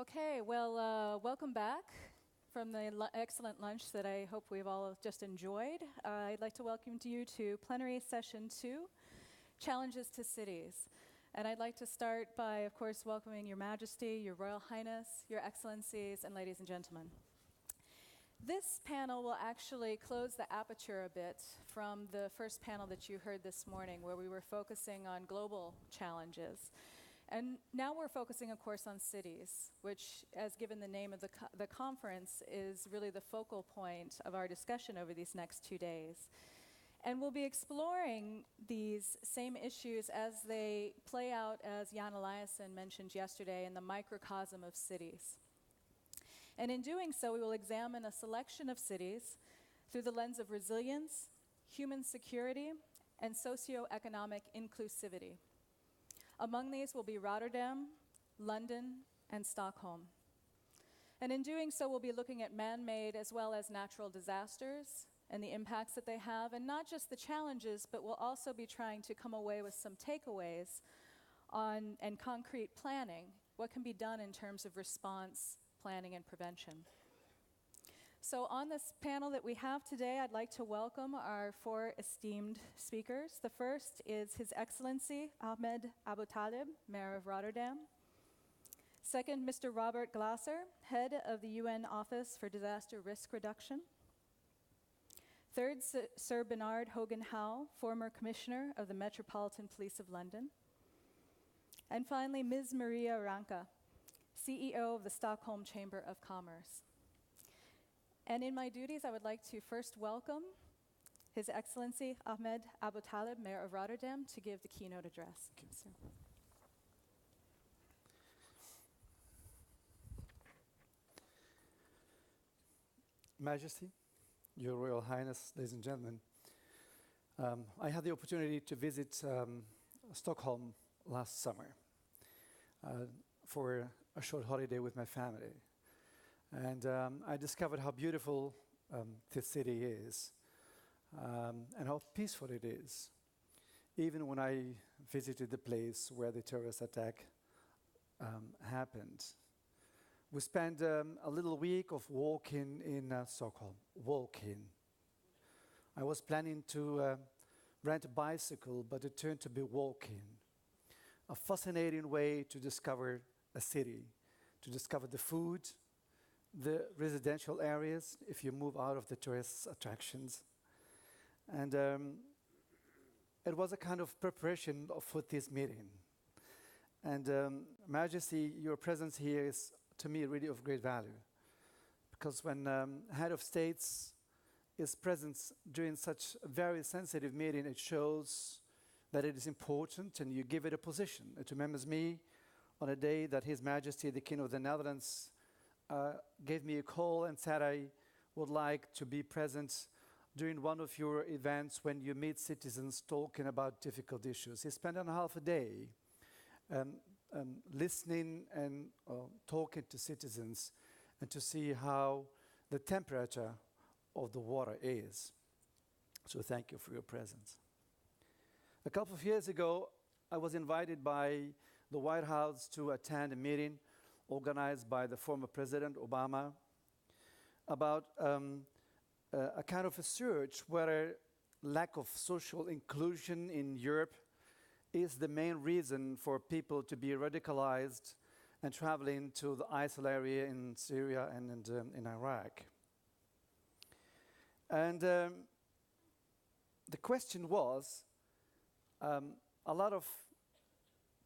Okay, well, welcome back from the excellent lunch that I hope we've all just enjoyed. I'd like to welcome you to Plenary Session 2, Challenges to Cities. And I'd like to start by, of course, welcoming Your Majesty, Your Royal Highness, Your Excellencies, and ladies and gentlemen. This panel will actually close the aperture a bit from the first panel that you heard this morning, where we were focusing on global challenges. And now we're focusing, of course, on cities, which, as given the name of the conference, is really the focal point of our discussion over these next 2 days. And we'll be exploring these same issues as they play out, as Jan Eliasson mentioned yesterday, in the microcosm of cities. And in doing so, we will examine a selection of cities through the lens of resilience, human security, and socioeconomic inclusivity. Among these will be Rotterdam, London, and Stockholm. And in doing so, we'll be looking at man-made as well as natural disasters and the impacts that they have, and not just the challenges, but we'll also be trying to come away with some takeaways on and concrete planning, what can be done in terms of response, planning, and prevention. So on this panel that we have today, I'd like to welcome our 4 esteemed speakers. The first is His Excellency Ahmed Abu Talib, Mayor of Rotterdam. Second, Mr. Robert Glasser, Head of the UN Office for Disaster Risk Reduction. Third, Sir Bernard Hogan-Howe, former Commissioner of the Metropolitan Police of London. And finally, Ms. Maria Ranka, CEO of the Stockholm Chamber of Commerce. And in my duties, I would like to first welcome His Excellency Ahmed Abu Talib, Mayor of Rotterdam, to give the keynote address. Thank you. Majesty, Your Royal Highness, ladies and gentlemen, I had the opportunity to visit Stockholm last summer for a short holiday with my family. And I discovered how beautiful this city is and how peaceful it is, even when I visited the place where the terrorist attack happened. We spent a little week of walking in Stockholm, walking. I was planning to rent a bicycle, but it turned to be walking. A fascinating way to discover a city, to discover the food, the residential areas, if you move out of the tourist attractions. And it was a kind of preparation for this meeting. And Majesty, your presence here is, to me, really of great value. Because when head of states is present during such a very sensitive meeting, it shows that it is important and you give it a position. It remembers me on a day that His Majesty, the King of the Netherlands, gave me a call and said I would like to be present during one of your events when you meet citizens talking about difficult issues. He spent half a day listening and talking to citizens and to see how the temperature of the water is. So thank you for your presence. A couple of years ago, I was invited by the White House to attend a meeting organized by the former President Obama about a kind of a search whether lack of social inclusion in Europe is the main reason for people to be radicalized and traveling to the ISIL area in Syria and in Iraq. And the question was, a lot of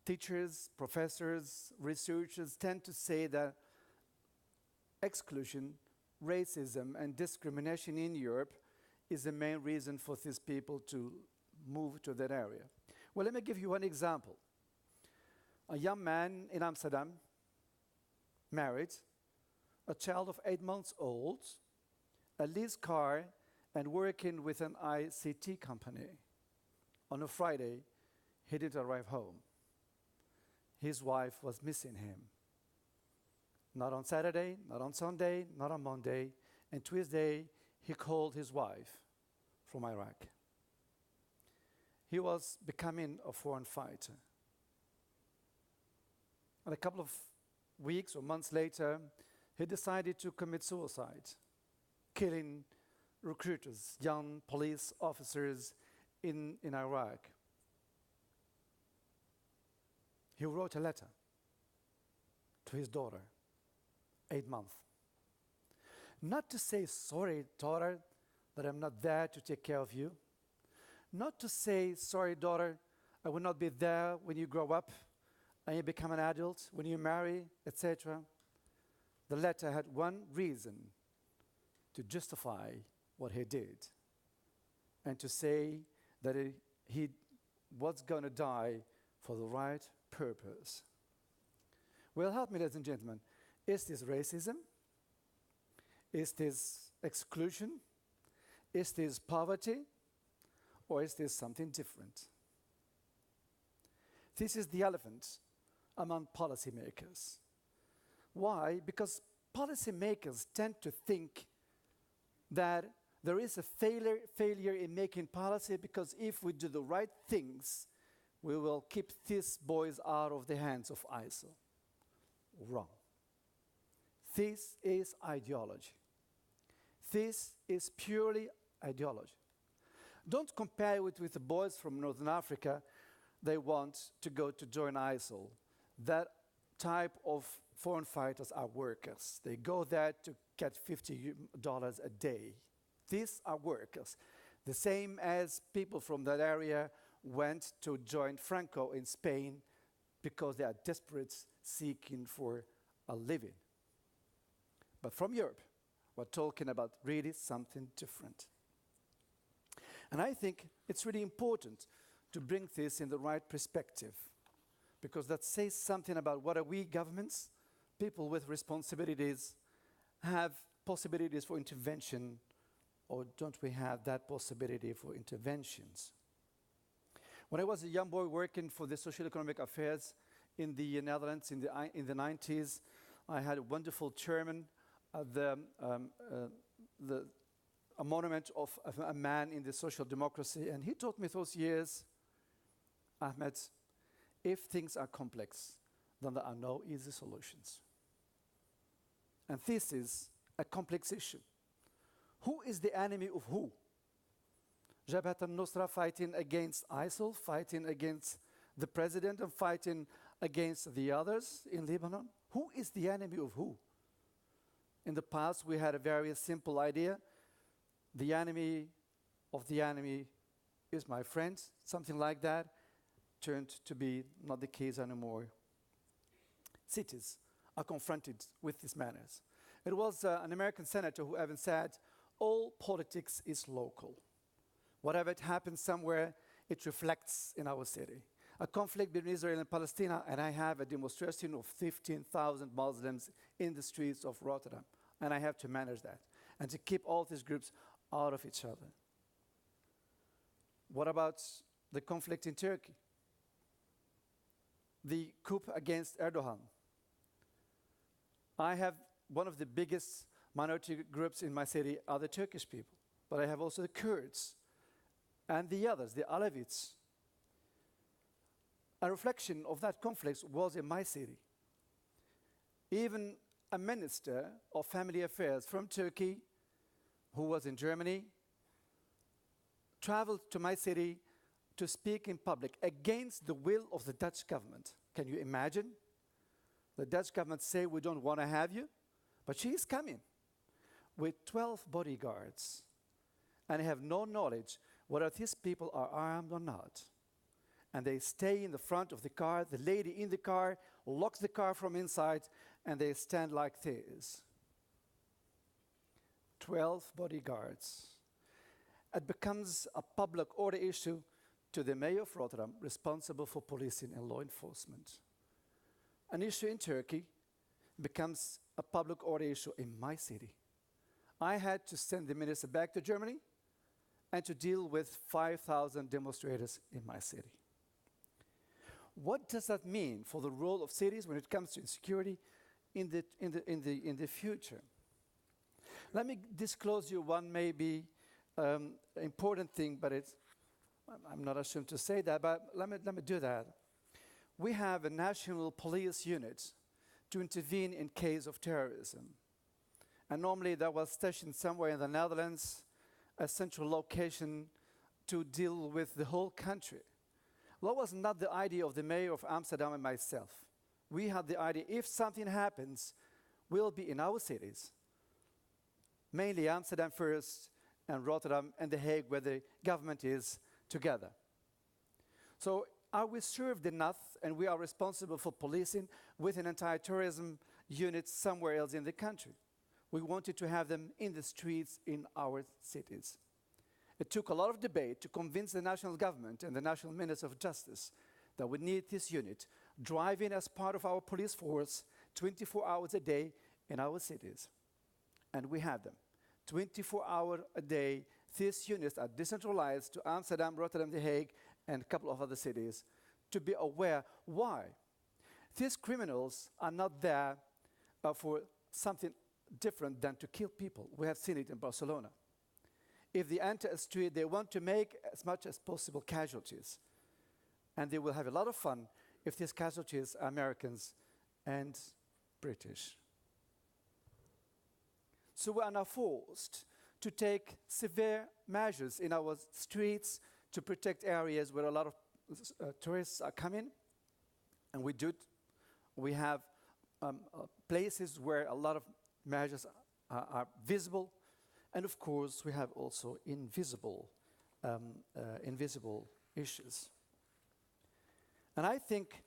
teachers, professors, researchers tend to say that exclusion, racism, and discrimination in Europe is the main reason for these people to move to that area. Well, let me give you one example. A young man in Amsterdam, married, a child of 8 months old, a leased car, and working with an ICT company. On a Friday, he didn't arrive home. His wife was missing him. Not on Saturday, not on Sunday, not on Monday. And Tuesday, he called his wife from Iraq. He was becoming a foreign fighter. And a couple of weeks or months later, he decided to commit suicide, killing recruiters, young police officers in Iraq. He wrote a letter to his daughter, 8 months. Not to say, sorry, daughter, that I'm not there to take care of you. Not to say, sorry, daughter, I will not be there when you grow up and you become an adult, when you marry, etc. The letter had one reason: to justify what he did and to say that he was going to die for the right purpose. Well, help me, ladies and gentlemen. Is this racism? Is this exclusion? Is this poverty? Or is this something different? This is the elephant among policymakers. Why? Because policymakers tend to think that there is a failure in making policy, because if we do the right things, we will keep these boys out of the hands of ISIL. Wrong. This is ideology. This is purely ideology. Don't compare it with the boys from Northern Africa. They want to go to join ISIL. That type of foreign fighters are workers. They go there to get $50 a day. These are workers. The same as people from that area went to join Franco in Spain because they are desperate, seeking for a living. But from Europe, we're talking about really something different. And I think it's really important to bring this in the right perspective, because that says something about what are we governments, people with responsibilities, have possibilities for intervention, or don't we have that possibility for interventions? When I was a young boy working for the social economic affairs in the Netherlands in the 90s, I had a wonderful chairman at a monument of a man in the social democracy, and he taught me those years, Ahmed, if things are complex, then there are no easy solutions. And this is a complex issue. Who is the enemy of who? Jabhat al-Nusra fighting against ISIL, fighting against the president, and fighting against the others in Lebanon? Who is the enemy of who? In the past, we had a very simple idea. The enemy of the enemy is my friend, something like that. Turned to be not the case anymore. Cities are confronted with these manners. It was an American senator who even said, all politics is local. Whatever it happens somewhere, it reflects in our city. A conflict between Israel and Palestine, and I have a demonstration of 15,000 Muslims in the streets of Rotterdam, and I have to manage that, and to keep all these groups out of each other. What about the conflict in Turkey? The coup against Erdogan. I have one of the biggest minority groups in my city are the Turkish people, but I have also the Kurds and the others, the Alevites. A reflection of that conflict was in my city. Even a minister of family affairs from Turkey, who was in Germany, traveled to my city to speak in public against the will of the Dutch government. Can you imagine? The Dutch government say, we don't want to have you, but she is coming with 12 bodyguards, and have no knowledge whether these people are armed or not. And they stay in the front of the car, the lady in the car locks the car from inside, and they stand like this. 12 bodyguards. It becomes a public order issue to the mayor of Rotterdam, responsible for policing and law enforcement. An issue in Turkey becomes a public order issue in my city. I had to send the minister back to Germany and to deal with 5,000 demonstrators in my city. What does that mean for the role of cities when it comes to insecurity in the future? Let me disclose you one maybe important thing, but I'm not ashamed to say that, but let me do that. We have a national police unit to intervene in case of terrorism. And normally that was stationed somewhere in the Netherlands, a central location to deal with the whole country. Well, that was not the idea of the mayor of Amsterdam and myself. We had the idea, if something happens, we'll be in our cities. Mainly Amsterdam first, and Rotterdam and The Hague, where the government is together. So are we served enough, and we are responsible for policing with an anti-terrorism unit somewhere else in the country? We wanted to have them in the streets in our cities. It took a lot of debate to convince the national government and the National Minister of Justice that we need this unit driving as part of our police force 24 hours a day in our cities. And we have them. 24 hours a day, these units are decentralized to Amsterdam, Rotterdam, The Hague, and a couple of other cities to be aware why. These criminals are not there for something different than to kill people. We have seen it in Barcelona. If they enter a street, they want to make as much as possible casualties. And they will have a lot of fun if these casualties are Americans and British. So we are now forced to take severe measures in our streets to protect areas where a lot of tourists are coming. And we do it. We have places where a lot of measures are visible. And of course, we have also invisible issues. And I think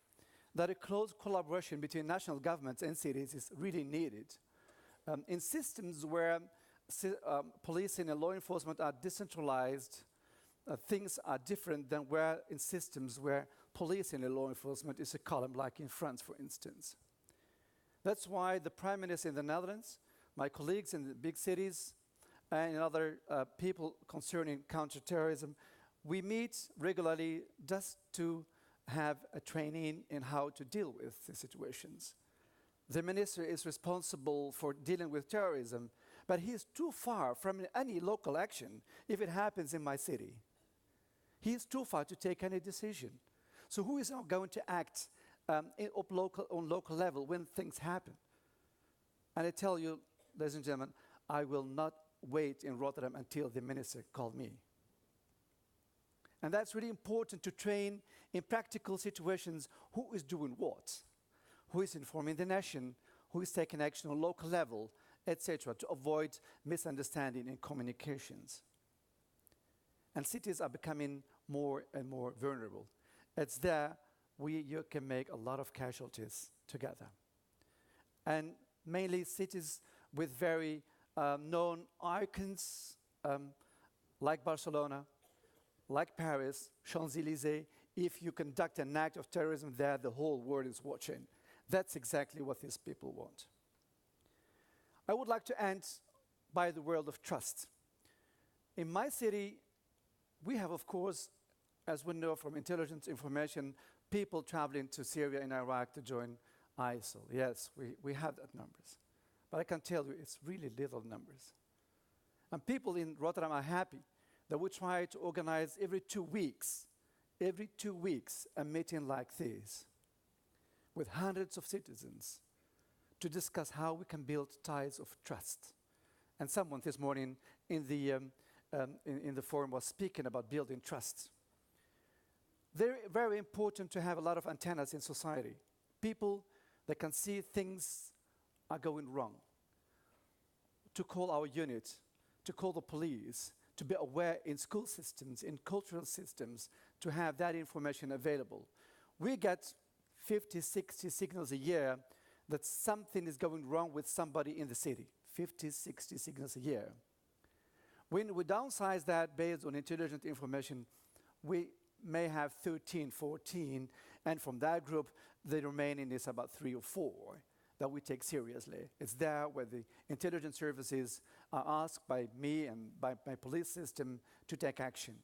that a close collaboration between national governments and cities is really needed. In systems where policing and law enforcement are decentralized, things are different than where in systems where policing and law enforcement is a column, like in France, for instance. That's why the Prime Minister in the Netherlands, my colleagues in the big cities, and other people concerning counterterrorism, we meet regularly just to have a training in how to deal with the situations. The minister is responsible for dealing with terrorism, but he is too far from any local action if it happens in my city. He is too far to take any decision. So who is now going to act on local level when things happen? And I tell you, ladies and gentlemen, I will not wait in Rotterdam until the minister called me. And that's really important to train in practical situations who is doing what, who is informing the nation, who is taking action on local level, etc., to avoid misunderstanding in communications. And cities are becoming more and more vulnerable. It's there you can make a lot of casualties together. And mainly cities with very known icons like Barcelona, like Paris, Champs-Élysées. If you conduct an act of terrorism there, the whole world is watching. That's exactly what these people want. I would like to end by the word of trust. In my city, we have, of course, as we know from intelligence information, people traveling to Syria and Iraq to join ISIL. Yes, we have that numbers. But I can tell you, it's really little numbers. And people in Rotterdam are happy that we try to organize every 2 weeks, a meeting like this with hundreds of citizens to discuss how we can build ties of trust. And someone this morning in the forum was speaking about building trust. Very, very important to have a lot of antennas in society. People that can see things are going wrong. To call our unit, to call the police, to be aware in school systems, in cultural systems, to have that information available. We get 50, 60 signals a year that something is going wrong with somebody in the city. 50, 60 signals a year. When we downsize that based on intelligent information, we may have 13, 14, and from that group, the remaining is about 3 or 4 that we take seriously. It's there where the intelligence services are asked by me and by my police system to take action.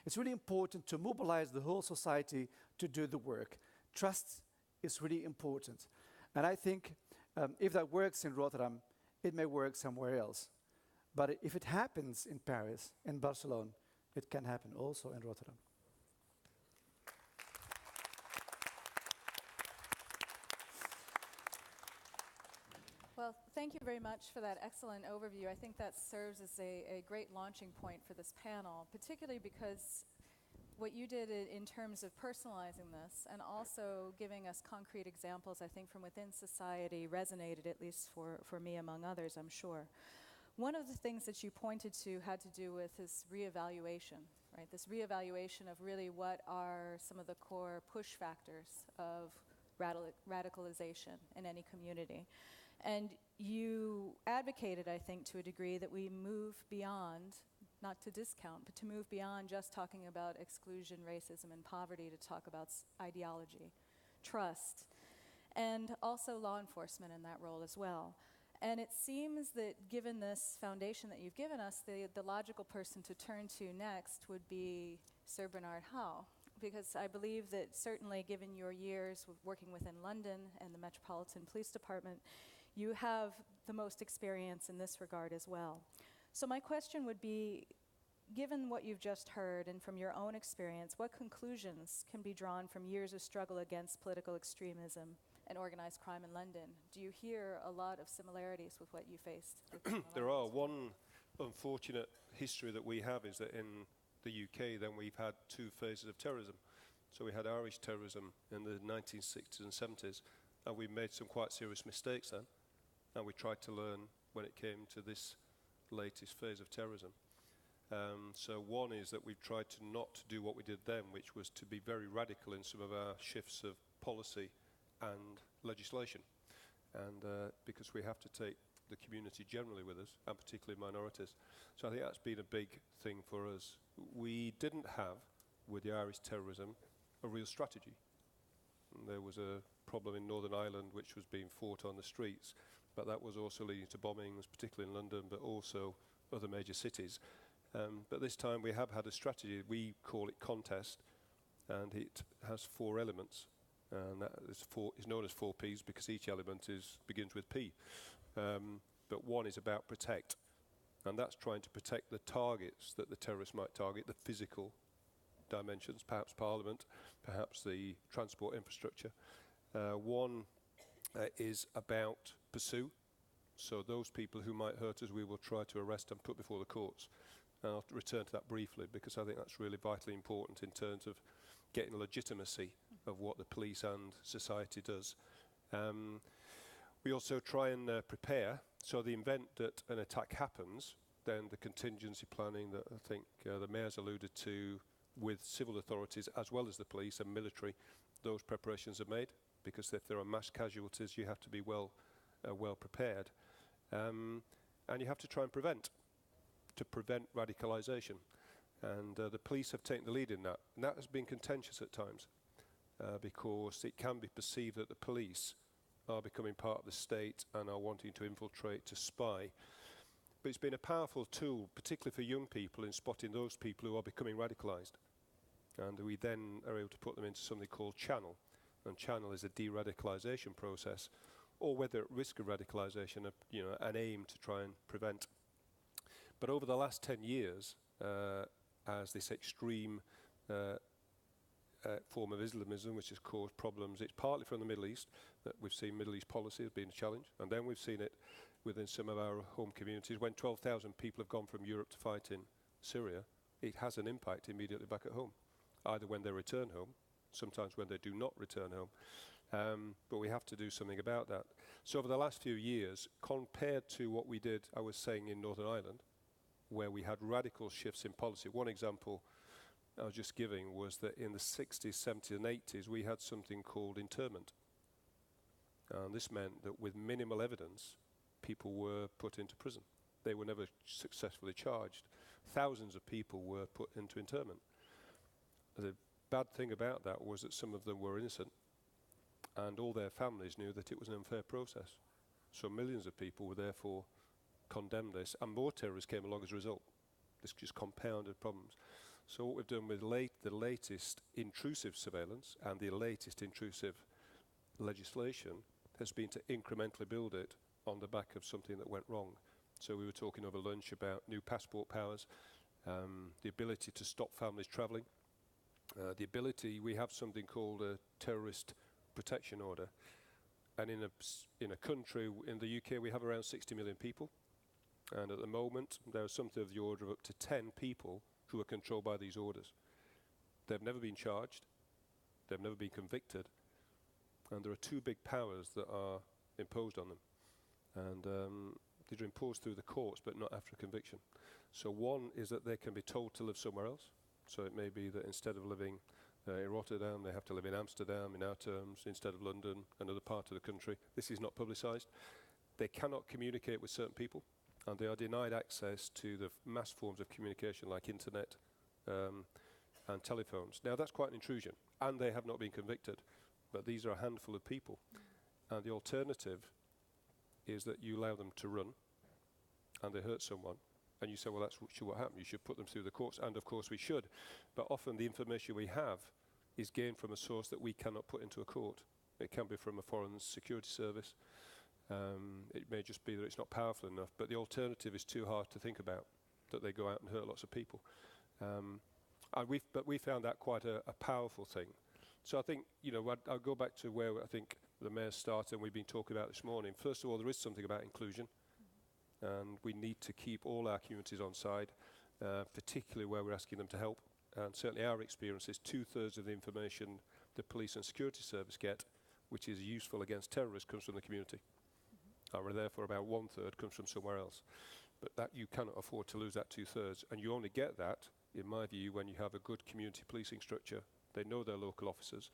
It's really important to mobilize the whole society to do the work. Trust is really important. And I think if that works in Rotterdam, it may work somewhere else. But if it happens in Paris, in Barcelona, it can happen also in Rotterdam. Well, thank you very much for that excellent overview. I think that serves as a great launching point for this panel, particularly because what you did in terms of personalizing this and also giving us concrete examples, I think, from within society resonated, at least for me among others, I'm sure. One of the things that you pointed to had to do with this reevaluation, right? This reevaluation of really what are some of the core push factors of radicalization in any community. And you advocated, I think, to a degree that we move beyond, not to discount, but to move beyond just talking about exclusion, racism, and poverty to talk about ideology, trust, and also law enforcement in that role as well. And it seems that given this foundation that you've given us, the logical person to turn to next would be Sir Bernard Howe, because I believe that certainly given your years of working within London and the Metropolitan Police Department, you have the most experience in this regard as well. So my question would be, given what you've just heard and from your own experience, what conclusions can be drawn from years of struggle against political extremism and organized crime in London? Do you hear a lot of similarities with what you faced? There are. One unfortunate history that we have is that in the UK then we've had two phases of terrorism. So we had Irish terrorism in the 1960s and 70s, and we made some quite serious mistakes then, and we tried to learn when it came to this latest phase of terrorism. So one is that we've tried to not do what we did then, which was to be very radical in some of our shifts of policy and legislation. And because we have to take the community generally with us, and particularly minorities. So I think that's been a big thing for us. We didn't have, with the Irish terrorism, a real strategy. And there was a problem in Northern Ireland which was being fought on the streets, but that was also leading to bombings, particularly in London, but also other major cities. But this time we have had a strategy. We call it contest, and it has 4 elements. And that is known as 4 Ps because each element begins with P. But one is about protect, and that's trying to protect the targets that the terrorists might target, the physical dimensions, perhaps Parliament, perhaps the transport infrastructure. One is about pursue. So those people who might hurt us, we will try to arrest and put before the courts. And I'll return to that briefly because I think that's really vitally important in terms of getting legitimacy of what the police and society does. We also try and prepare. So the event that an attack happens, then the contingency planning that I think the mayor's alluded to with civil authorities as well as the police and military, those preparations are made because if there are mass casualties, you have to be well prepared. And you have to try and prevent radicalisation. And the police have taken the lead in that. And that has been contentious at times because it can be perceived that the police are becoming part of the state and are wanting to infiltrate, to spy. But it's been a powerful tool, particularly for young people, in spotting those people who are becoming radicalised. And we then are able to put them into something called Channel. And Channel is a de-radicalisation process, or whether at risk of radicalisation, an aim to try and prevent. But over the last 10 years, as this extreme form of Islamism, which has caused problems, it's partly from the Middle East, that we've seen Middle East policy has been a challenge, and then we've seen it within some of our home communities. When 12,000 people have gone from Europe to fight in Syria, it has an impact immediately back at home, either when they return home, sometimes when they do not return home. But we have to do something about that. So over the last few years, compared to what we did, I was saying, in Northern Ireland, where we had radical shifts in policy. One example I was just giving was that in the 60s, 70s and 80s, we had something called internment. And this meant that with minimal evidence, people were put into prison. They were never successfully charged. Thousands of people were put into internment. The bad thing about that was that some of them were innocent, and all their families knew that it was an unfair process. So millions of people were therefore condemned this, and more terrorists came along as a result. This just compounded problems. So what we've done with the latest intrusive surveillance and the latest intrusive legislation has been to incrementally build it on the back of something that went wrong. So we were talking over lunch about new passport powers, the ability to stop families travelling, we have something called a terrorist protection order. And in a country, in the UK, we have around 60 million people. And at the moment, there are something of the order of up to 10 people who are controlled by these orders. They've never been charged. They've never been convicted. And there are two big powers that are imposed on them. And these are imposed through the courts, but not after conviction. So one is that they can be told to live somewhere else. So it may be that instead of living in Rotterdam, they have to live in Amsterdam, in our terms, instead of London, another part of the country. This is not publicised. They cannot communicate with certain people, and they are denied access to the mass forms of communication like internet and telephones. Now that's quite an intrusion, and they have not been convicted, but these are a handful of people. And the alternative is that you allow them to run, and they hurt someone, and you say, well, that's what happened. You should put them through the courts, and of course we should. But often the information we have is gained from a source that we cannot put into a court. It can be from a foreign security service. It may just be that it's not powerful enough, but the alternative is too hard to think about, that they go out and hurt lots of people. But we found that quite a powerful thing. So I think, I'll go back to where I think the mayor started and we've been talking about this morning. First of all, there is something about inclusion, and we need to keep all our communities on side, particularly where we're asking them to help. And certainly our experience is 2/3 of the information the police and security service get, which is useful against terrorists, comes from the community. And therefore about 1/3 comes from somewhere else. But that you cannot afford to lose that 2/3. And you only get that, in my view, when you have a good community policing structure. They know their local officers.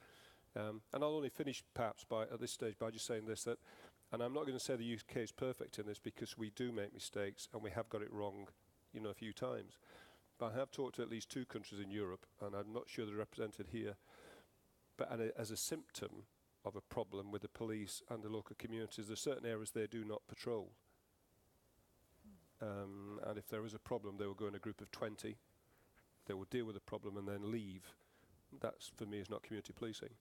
And I'll only finish perhaps at this stage by just saying this, that, and I'm not going to say the UK is perfect in this because we do make mistakes and we have got it wrong, a few times. But I have talked to at least 2 countries in Europe, and I'm not sure they're represented here. But as a symptom of a problem with the police and the local communities, there are certain areas they do not patrol. And if there is a problem, they will go in a group of 20. They will deal with the problem and then leave. That, for me, is not community policing.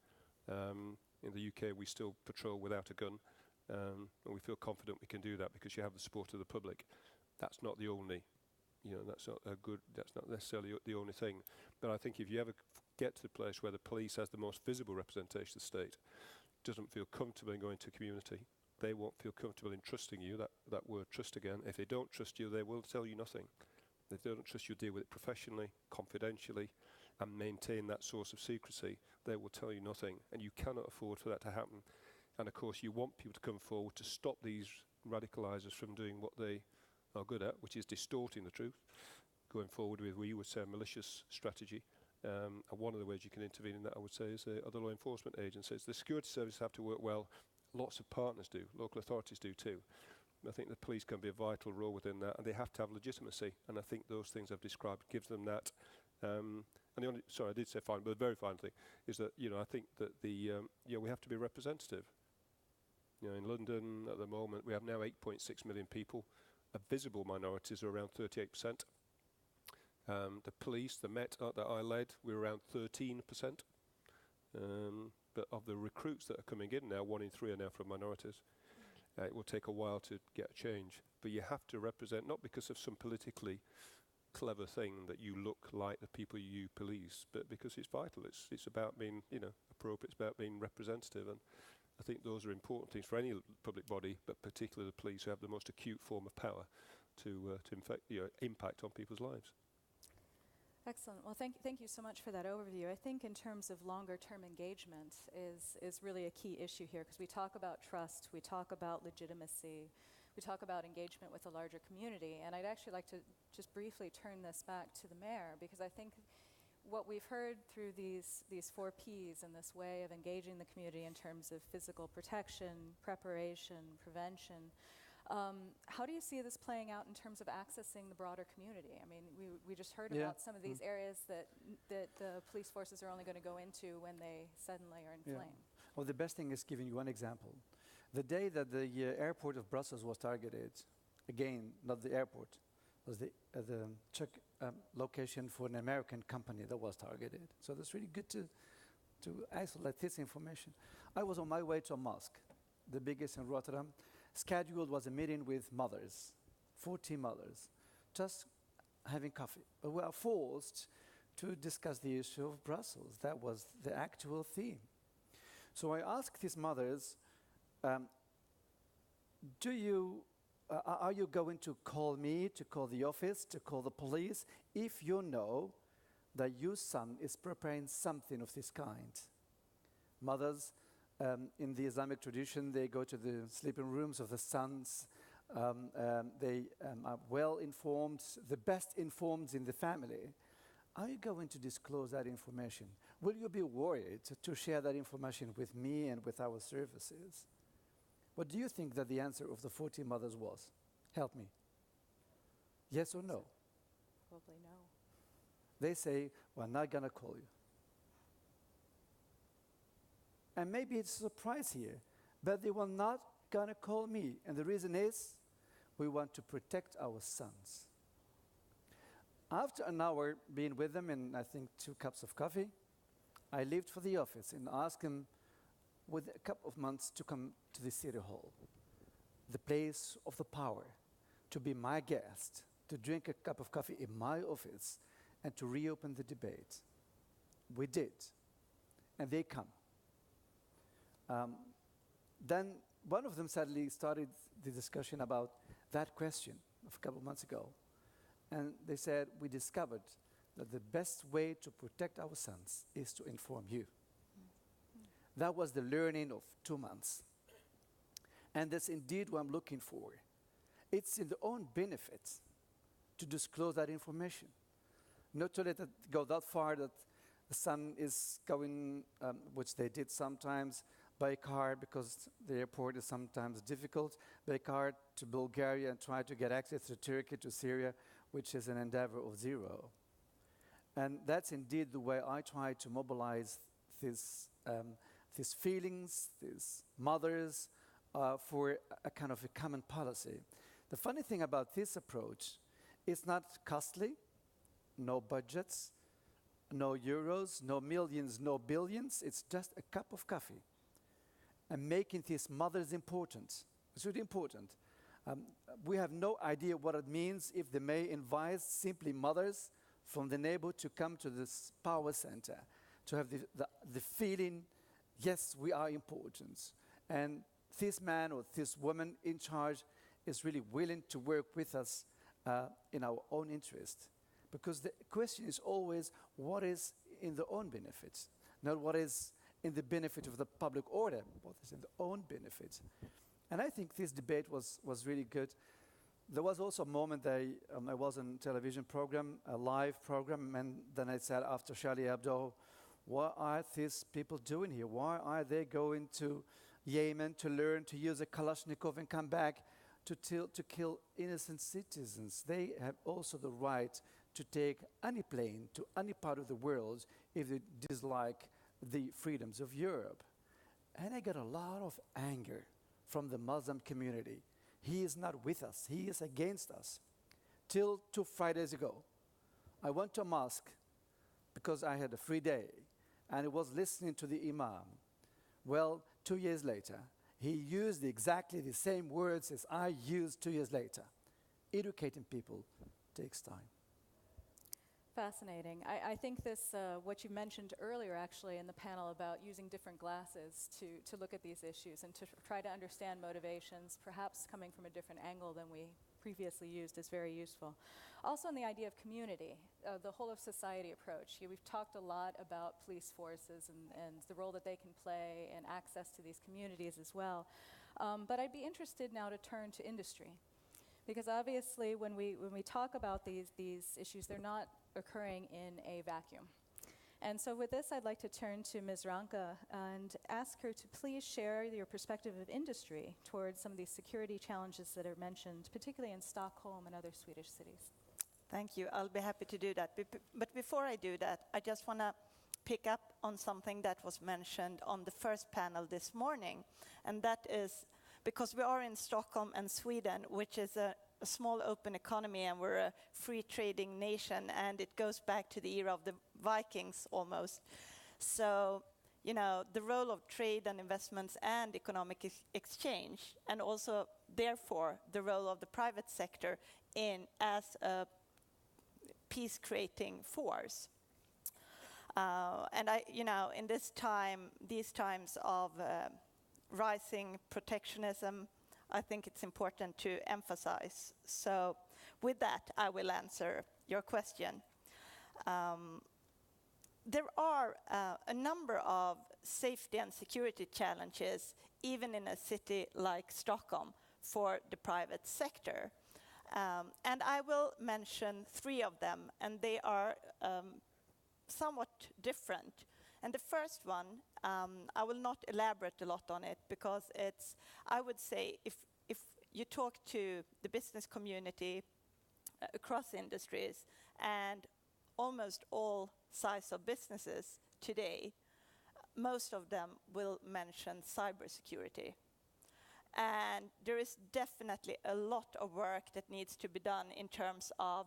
In the UK, we still patrol without a gun, and we feel confident we can do that because you have the support of the public. That's not the only, that's not necessarily the only thing. But I think if you ever get to the place where the police has the most visible representation of the state, doesn't feel comfortable in going to a community, they won't feel comfortable in trusting you, that word trust again. If they don't trust you, they will tell you nothing. If they don't trust you, deal with it professionally, confidentially, and maintain that source of secrecy, they will tell you nothing. And you cannot afford for that to happen. And of course, you want people to come forward to stop these radicalisers from doing what they are good at, which is distorting the truth, going forward with, we would say, a malicious strategy. And one of the ways you can intervene in that, I would say, is other law enforcement agencies. The security services have to work well. Lots of partners do. Local authorities do too. I think the police can be a vital role within that, and they have to have legitimacy. And I think those things I've described gives them that. And the only, sorry, I did say fine, but the very final thing is that, I think that we have to be representative. In London at the moment, we have now 8.6 million people. Visible minorities are around 38%. The police, the Met that I led, we're around 13%. But of the recruits that are coming in now, 1 in 3 are now from minorities. It will take a while to get a change. But you have to represent, not because of some politically clever thing that you look like the people you police, but because it's vital. It's about being, appropriate. It's about being representative. And I think those are important things for any public body, but particularly the police, who have the most acute form of power to impact on people's lives. Excellent. Well, thank you so much for that overview. I think in terms of longer-term engagement is really a key issue here, because we talk about trust, we talk about legitimacy, we talk about engagement with the larger community, and I'd actually like to just briefly turn this back to the mayor, because I think what we've heard through these 4 Ps and this way of engaging the community in terms of physical protection, preparation, prevention, how do you see this playing out in terms of accessing the broader community? I mean, we just heard about some of these areas that the police forces are only going to go into when they suddenly are in flame. Well, the best thing is giving you one example. The day that the airport of Brussels was targeted, again, not the airport, was the Czech location for an American company that was targeted. So that's really good to isolate this information. I was on my way to a mosque, the biggest in Rotterdam. Scheduled was a meeting with mothers, 40 mothers, just having coffee. But we are forced to discuss the issue of Brussels. That was the actual theme. So I asked these mothers, um, are you going to call me, to call the office, to call the police, if you know that your son is preparing something of this kind? Mothers, in the Islamic tradition, they go to the sleeping rooms of the sons. They are well informed, the best informed in the family. Are you going to disclose that information? Will you be worried to share that information with me and with our services? What do you think that the answer of the 40 mothers was? Help me. Yes or no? Probably no. They say, we're not going to call you. And maybe it's a surprise here, but they were not going to call me. And the reason is, we want to protect our sons. After an hour being with them and I think 2 cups of coffee, I left for the office and asked him with a couple of months to come to the city hall, the place of the power, to be my guest, to drink a cup of coffee in my office and to reopen the debate. We did, and they come. Then one of them suddenly started the discussion about that question of a couple of months ago. And they said, we discovered that the best way to protect our sons is to inform you. That was the learning of 2 months. And that's indeed what I'm looking for. It's in their own benefit to disclose that information. Not to let it go that far that the son is going, which they did sometimes, by car, because the airport is sometimes difficult, by car to Bulgaria and try to get access to Turkey, to Syria, which is an endeavor of zero. And that's indeed the way I try to mobilize these feelings, these mothers, for a kind of a common policy. The funny thing about this approach, it's not costly, no budgets, no euros, no millions, no billions. It's just a cup of coffee. And making these mothers important. It's really important. We have no idea what it means if they may invite simply mothers from the neighborhood to come to this power center, to have the feeling, yes, we are important. And this man or this woman in charge is really willing to work with us in our own interest. Because the question is always, what is in their own benefit? Not what is in the benefit of the public order, what is in their own benefit. And I think this debate was really good. There was also a moment that I was on a television program, a live program, and then I said after Charlie Hebdo, what are these people doing here? Why are they going to Yemen to learn to use a Kalashnikov and come back to kill innocent citizens? They have also the right to take any plane to any part of the world if they dislike the freedoms of Europe. And I got a lot of anger from the Muslim community. He is not with us. He is against us. Till 2 Fridays ago, I went to a mosque because I had a free day and I was listening to the imam. Well, 2 years later, he used exactly the same words as I used 2 years later. Educating people takes time. Fascinating. I think this, what you mentioned earlier actually in the panel about using different glasses to look at these issues and to try to understand motivations, perhaps coming from a different angle than we previously used, is very useful. Also in the idea of community, the whole of society approach. We've talked a lot about police forces and the role that they can play and access to these communities as well. But I'd be interested now to turn to industry. Because obviously when we talk about these issues, they're not occurring in a vacuum. And so with this, I'd like to turn to Ms. Ranka and ask her to please share your perspective of industry towards some of these security challenges that are mentioned, particularly in Stockholm and other Swedish cities. Thank you. I'll be happy to do that. But before I do that, I just want to pick up on something that was mentioned on the first panel this morning. And that is because we are in Stockholm and Sweden, which is a small open economy, and we're a free trading nation, and it goes back to the era of the Vikings almost. So, you know, the role of trade and investments and economic exchange, and also therefore the role of the private sector as a peace-creating force. And in these times of rising protectionism, I think it's important to emphasize. So with that, I will answer your question. There are a number of safety and security challenges, even in a city like Stockholm, for the private sector. And I will mention 3 of them, and they are somewhat different. And the first one, I will not elaborate a lot on it because it's, I would say, if you talk to the business community across industries and almost all size of businesses today, most of them will mention cybersecurity. And there is definitely a lot of work that needs to be done in terms of,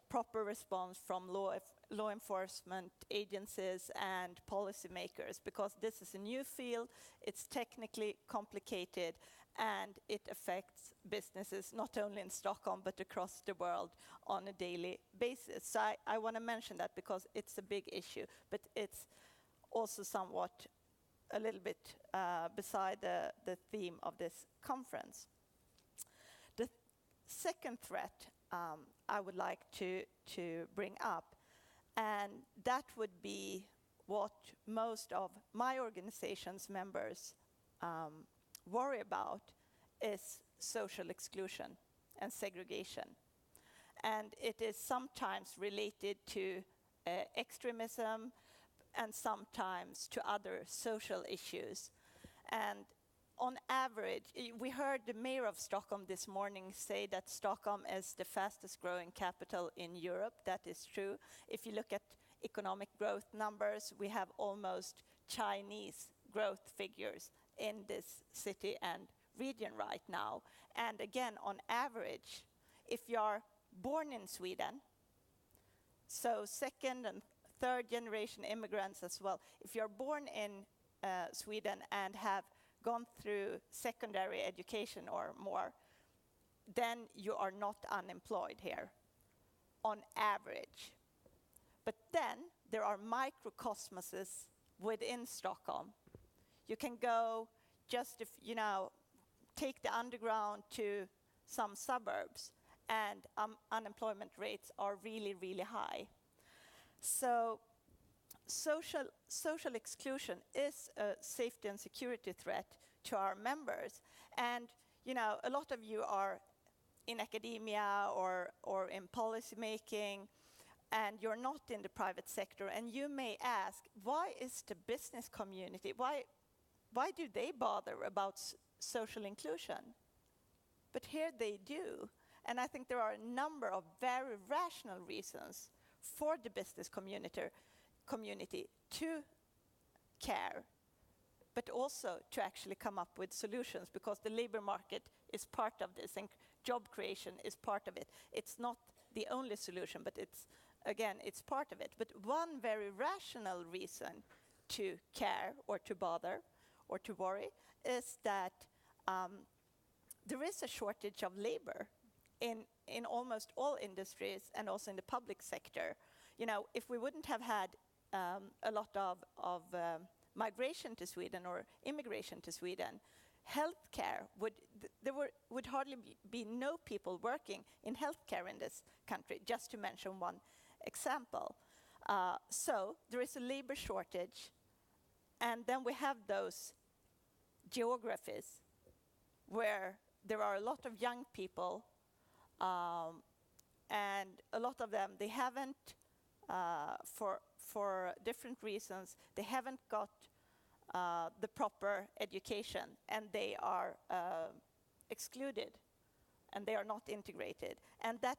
proper response from law enforcement agencies and policymakers, because this is a new field, it's technically complicated, and it affects businesses not only in Stockholm but across the world on a daily basis. So I want to mention that because it's a big issue, but it's also somewhat a little bit beside the theme of this conference. The second threat I would like to bring up, and that would be what most of my organization's members worry about, is social exclusion and segregation. And it is sometimes related to extremism and sometimes to other social issues. And on average, we heard the mayor of Stockholm this morning say that Stockholm is the fastest growing capital in Europe. That is true. If you look at economic growth numbers, we have almost Chinese growth figures in this city and region right now. And again, on average, if you're born in Sweden, so second and third generation immigrants as well, if you're born in Sweden and have gone through secondary education or more, then you are not unemployed here, on average. But then there are microcosmoses within Stockholm. You can go just, take the underground to some suburbs, and unemployment rates are really, really high. So social exclusion is a safety and security threat to our members. And, a lot of you are in academia or in policy making, and you're not in the private sector, and you may ask, why is the business community, why do they bother about social inclusion? But here they do. And I think there are a number of very rational reasons for the business community to care, but also to actually come up with solutions, because the labor market is part of this and job creation is part of it. It's not the only solution, but it's part of it. But one very rational reason to care or to bother or to worry is that there is a shortage of labor in almost all industries and also in the public sector. If we wouldn't have had a lot of migration to Sweden or immigration to Sweden, healthcare would hardly be no people working in healthcare in this country, just to mention one example. So there is a labor shortage, and then we have those geographies where there are a lot of young people, and a lot of them, they haven't, for different reasons, they haven't got the proper education, and they are excluded, and they are not integrated. And that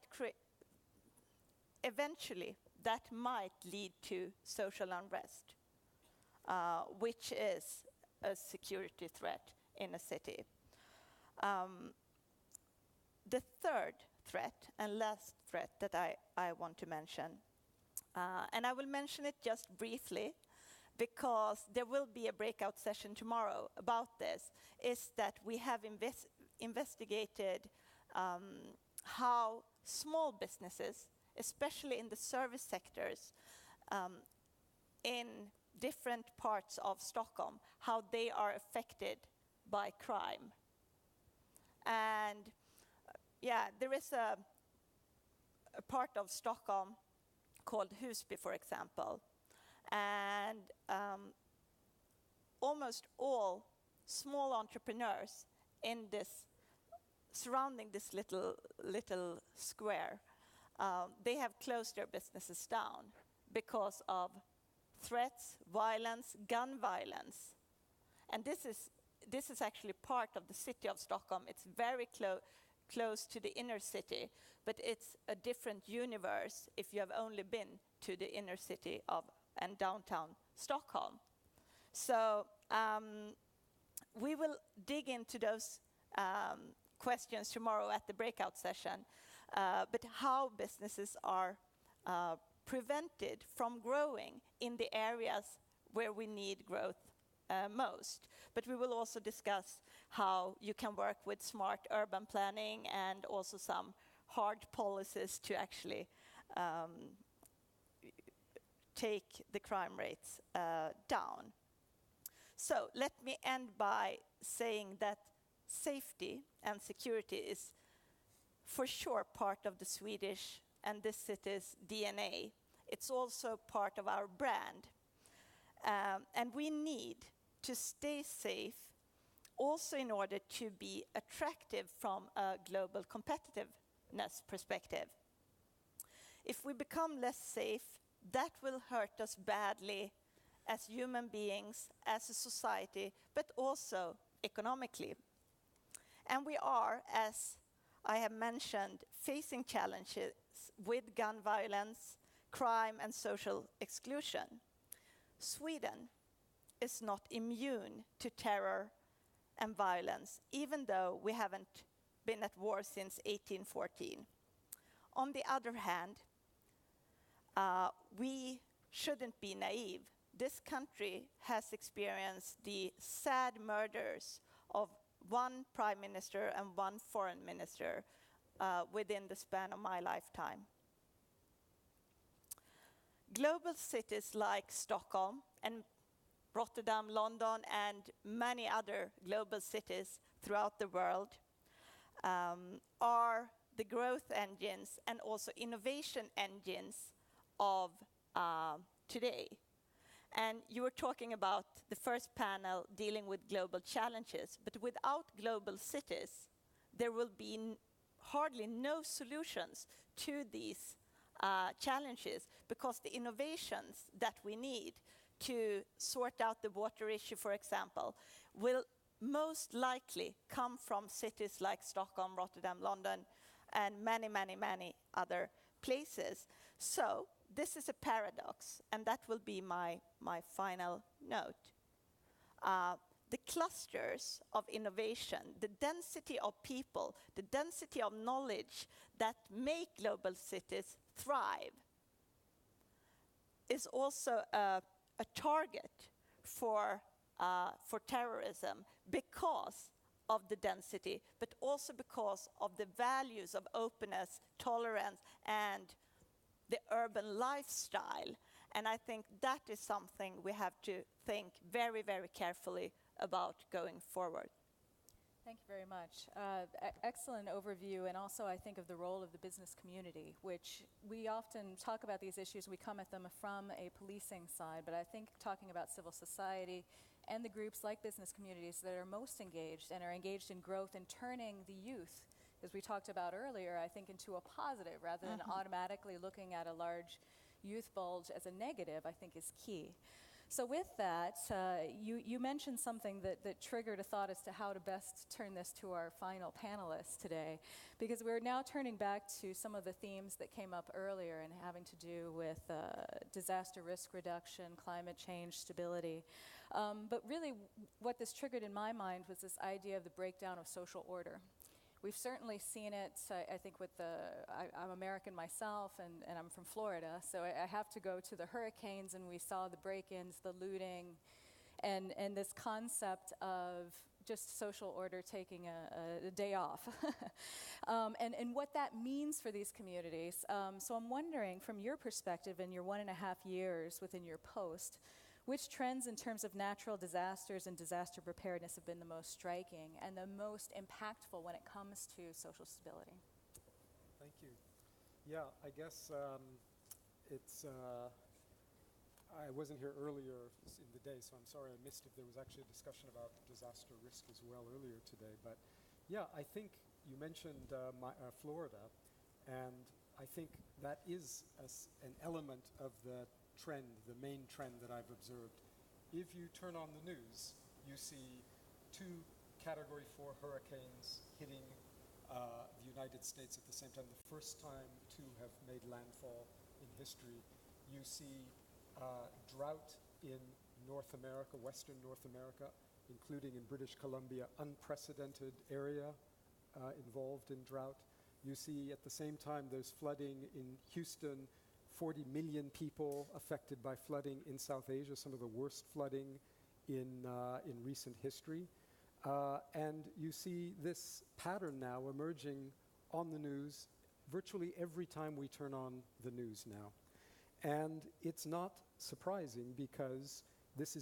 eventually, that might lead to social unrest, which is a security threat in a city. The third threat and last threat that I want to mention, and I will mention it just briefly because there will be a breakout session tomorrow about this, is that we have investigated how small businesses, especially in the service sectors, in different parts of Stockholm, how they are affected by crime. And there is a part of Stockholm called Husby, for example. And almost all small entrepreneurs in this, surrounding this little square, they have closed their businesses down because of threats, violence, gun violence. And this is actually part of the city of Stockholm. It's very close to the inner city, but it's a different universe if you have only been to the inner city and downtown Stockholm. So we will dig into those questions tomorrow at the breakout session, but how businesses are prevented from growing in the areas where we need growth most. But we will also discuss how you can work with smart urban planning and also some hard policies to actually take the crime rates down. So let me end by saying that safety and security is for sure part of the Swedish and this city's DNA. It's also part of our brand. And we need to stay safe also in order to be attractive from a global competitiveness perspective. If we become less safe, that will hurt us badly as human beings, as a society, but also economically. And we are, as I have mentioned, facing challenges with gun violence, crime, and social exclusion. Sweden is not immune to terror and violence, even though we haven't been at war since 1814. On the other hand, we shouldn't be naive. This country has experienced the sad murders of one prime minister and one foreign minister within the span of my lifetime. Global cities like Stockholm and Rotterdam, London, and many other global cities throughout the world are the growth engines and also innovation engines of today. And you were talking about the first panel dealing with global challenges, but without global cities, there will be hardly no solutions to these challenges, because the innovations that we need to sort out the water issue, for example, will most likely come from cities like Stockholm, Rotterdam, London, and many, many, many other places. So this is a paradox, and that will be my final note. The clusters of innovation, the density of people, the density of knowledge that make global cities thrive is also a target for terrorism because of the density, but also because of the values of openness, tolerance, and the urban lifestyle. And I think that is something we have to think very, very carefully about going forward. Thank you very much. Excellent overview, and also I think of the role of the business community, which we often talk about these issues, we come at them from a policing side, but I think talking about civil society and the groups like business communities that are most engaged and are engaged in growth and turning the youth, as we talked about earlier, I think into a positive rather than automatically looking at a large youth bulge as a negative, I think is key. So with that, you mentioned something that triggered a thought as to how to best turn this to our final panelists today, because we're now turning back to some of the themes that came up earlier and having to do with disaster risk reduction, climate change, stability. But really what this triggered in my mind was this idea of the breakdown of social order. We've certainly seen it, I think, with I'm American myself, and I'm from Florida, so I have to go to the hurricanes, and we saw the break-ins, the looting, and this concept of just social order taking a day off, and what that means for these communities. So I'm wondering, from your perspective in your 1.5 years within your post, Which trends in terms of natural disasters and disaster preparedness have been the most striking and the most impactful when it comes to social stability? Thank you. Yeah, I guess it's. I wasn't here earlier in the day, so I'm sorry I missed if there was actually a discussion about disaster risk as well earlier today. But yeah, I think you mentioned Florida, and I think that is an element of the trend, the main trend that I've observed. If you turn on the news, you see 2 Category 4 hurricanes hitting the United States at the same time. The first time 2 have made landfall in history. You see drought in North America, Western North America, including in British Columbia, unprecedented area involved in drought. You see at the same time there's flooding in Houston, 40 million people affected by flooding in South Asia, some of the worst flooding in recent history. And you see this pattern now emerging on the news virtually every time we turn on the news now. And it's not surprising because these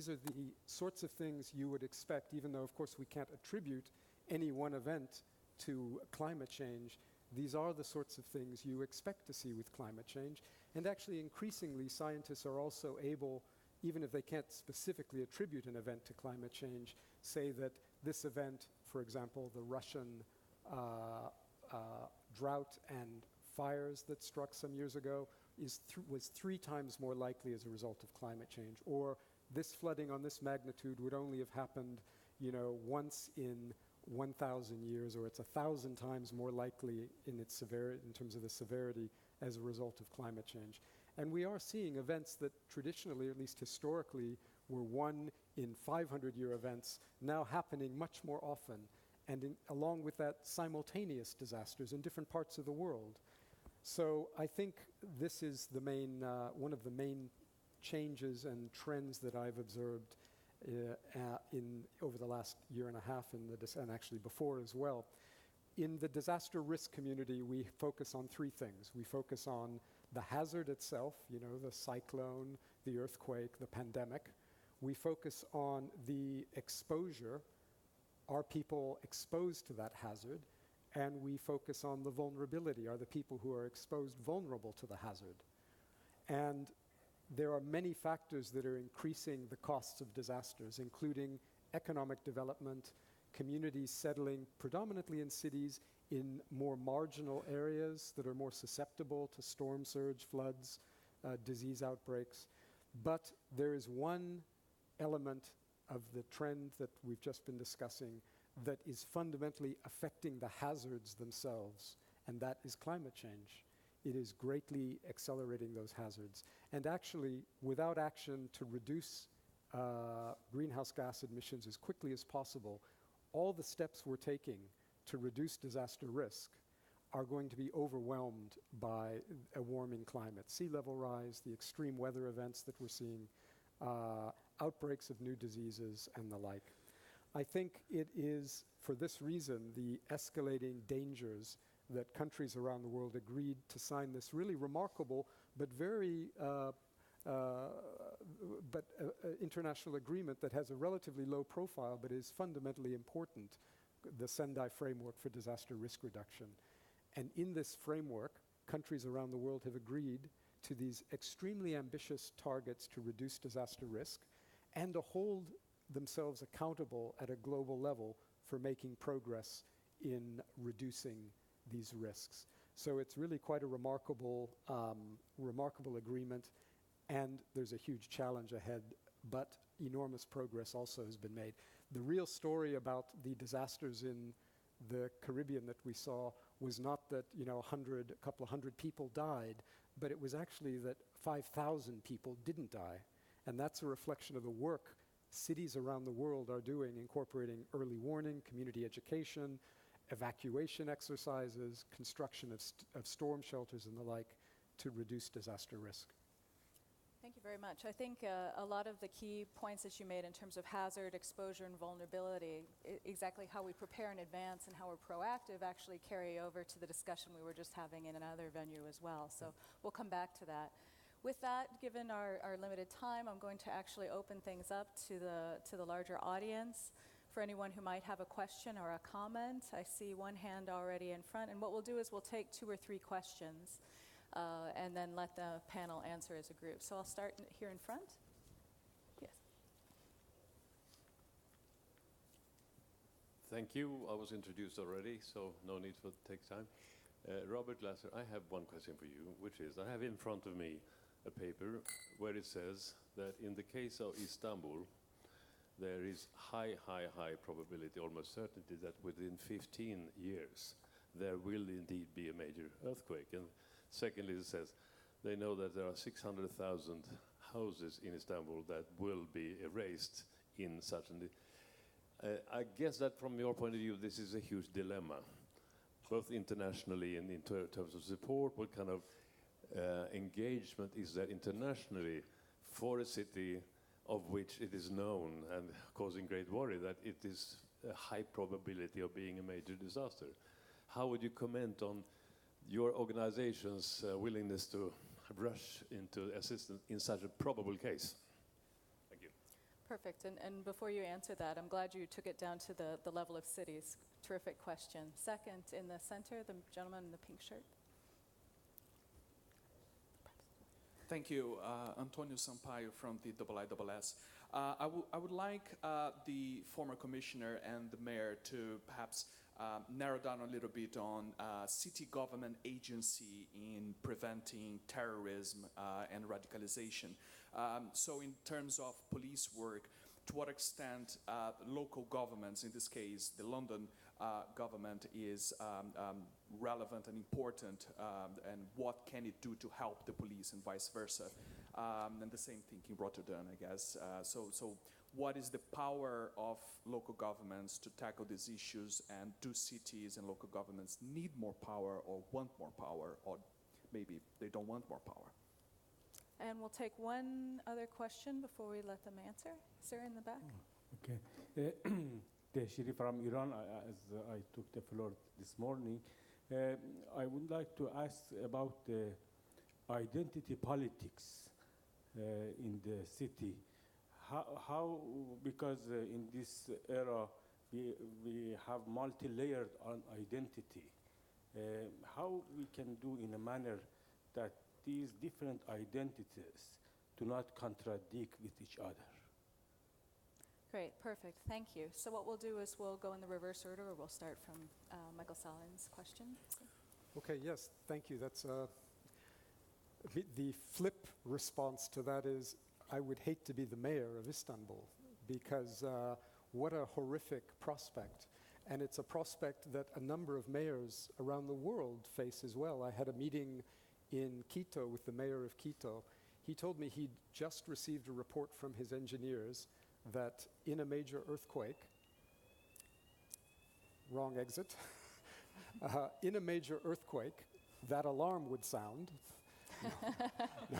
are the sorts of things you would expect, even though, of course, we can't attribute any one event to climate change. These are the sorts of things you expect to see with climate change. And actually, increasingly, scientists are also able, even if they can't specifically attribute an event to climate change, say that this event, for example, the Russian drought and fires that struck some years ago, was 3 times more likely as a result of climate change. Or this flooding on this magnitude would only have happened, once in 1,000 years, or it's 1,000 times more likely in its severity, in terms of the severity, as a result of climate change. And we are seeing events that traditionally, or at least historically, were 1 in 500-year events now happening much more often, and along with that, simultaneous disasters in different parts of the world. So I think this is the main, one of the main changes and trends that I've observed over the last year and a half, and actually before as well. In the disaster risk community, we focus on 3 things. We focus on the hazard itself, the cyclone, the earthquake, the pandemic. We focus on the exposure. Are people exposed to that hazard? And we focus on the vulnerability. Are the people who are exposed vulnerable to the hazard? And there are many factors that are increasing the costs of disasters, including economic development, communities settling predominantly in cities in more marginal areas that are more susceptible to storm surge, floods, disease outbreaks. But there is one element of the trend that we've just been discussing that is fundamentally affecting the hazards themselves, and that is climate change. It is greatly accelerating those hazards. And actually, without action to reduce greenhouse gas emissions as quickly as possible, all the steps we're taking to reduce disaster risk are going to be overwhelmed by a warming climate. Sea level rise, the extreme weather events that we're seeing, outbreaks of new diseases, and the like. I think it is, for this reason, the escalating dangers that countries around the world agreed to sign this really remarkable but very international agreement that has a relatively low profile but is fundamentally important, the Sendai Framework for Disaster Risk Reduction. And in this framework, countries around the world have agreed to these extremely ambitious targets to reduce disaster risk and to hold themselves accountable at a global level for making progress in reducing these risks. So it's really quite a remarkable agreement, and there's a huge challenge ahead, but enormous progress also has been made. The real story about the disasters in the Caribbean that we saw was not that a couple of hundred people died, but it was actually that 5,000 people didn't die. And that's a reflection of the work cities around the world are doing, incorporating early warning, community education, evacuation exercises, construction of storm shelters and the like to reduce disaster risk. Thank you very much. I think a lot of the key points that you made in terms of hazard, exposure, and vulnerability, exactly how we prepare in advance and how we're proactive, actually carry over to the discussion we were just having in another venue as well. So we'll come back to that. With that, given our limited time, I'm going to actually open things up to the larger audience. For anyone who might have a question or a comment, I see one hand already in front. And what we'll do is we'll take 2 or 3 questions and then let the panel answer as a group. So I'll start here in front. Yes. Thank you. I was introduced already, so no need to take time. Robert Glasser, I have one question for you, which is, I have in front of me a paper where it says that in the case of Istanbul, there is high probability, almost certainty, that within 15 years there will indeed be a major earthquake. And secondly, it says they know that there are 600,000 houses in Istanbul that will be erased in such I guess that from your point of view, this is a huge dilemma, both internationally and in terms of support. What kind of engagement is there internationally for a city of which it is known and causing great worry that it is a high probability of being a major disaster? How would you comment on your organization's willingness to rush into assistance in such a probable case? Thank you. Perfect. And before you answer that, I'm glad you took it down to the level of cities. Terrific question. Second, in the center, the gentleman in the pink shirt. Thank you. Antonio Sampaio from the IISS. I would like the former commissioner and the mayor to perhaps narrow down a little bit on city government agency in preventing terrorism and radicalization. So in terms of police work, to what extent local governments, in this case the London government, is relevant and important, and what can it do to help the police and vice versa? And the same thing in Rotterdam, I guess. So what is the power of local governments to tackle these issues, and do cities and local governments need more power or want more power, or maybe they don't want more power? And we'll take one other question before we let them answer. Sir, in the back. Okay. Teshiri from Iran, as I took the floor this morning. I would like to ask about the identity politics in the city. How because in this era we have multi-layered identity, how we can do in a manner that these different identities do not contradict with each other? Great, perfect, thank you. So what we'll do is we'll go in the reverse order, or we'll start from Michael Salin's question. Okay, yes, thank you. That's the flip response to that is, I would hate to be the mayor of Istanbul, because what a horrific prospect. And it's a prospect that a number of mayors around the world face as well. I had a meeting in Quito with the mayor of Quito. He told me he'd just received a report from his engineers that in a major earthquake, wrong exit, in a major earthquake, that alarm would sound. No.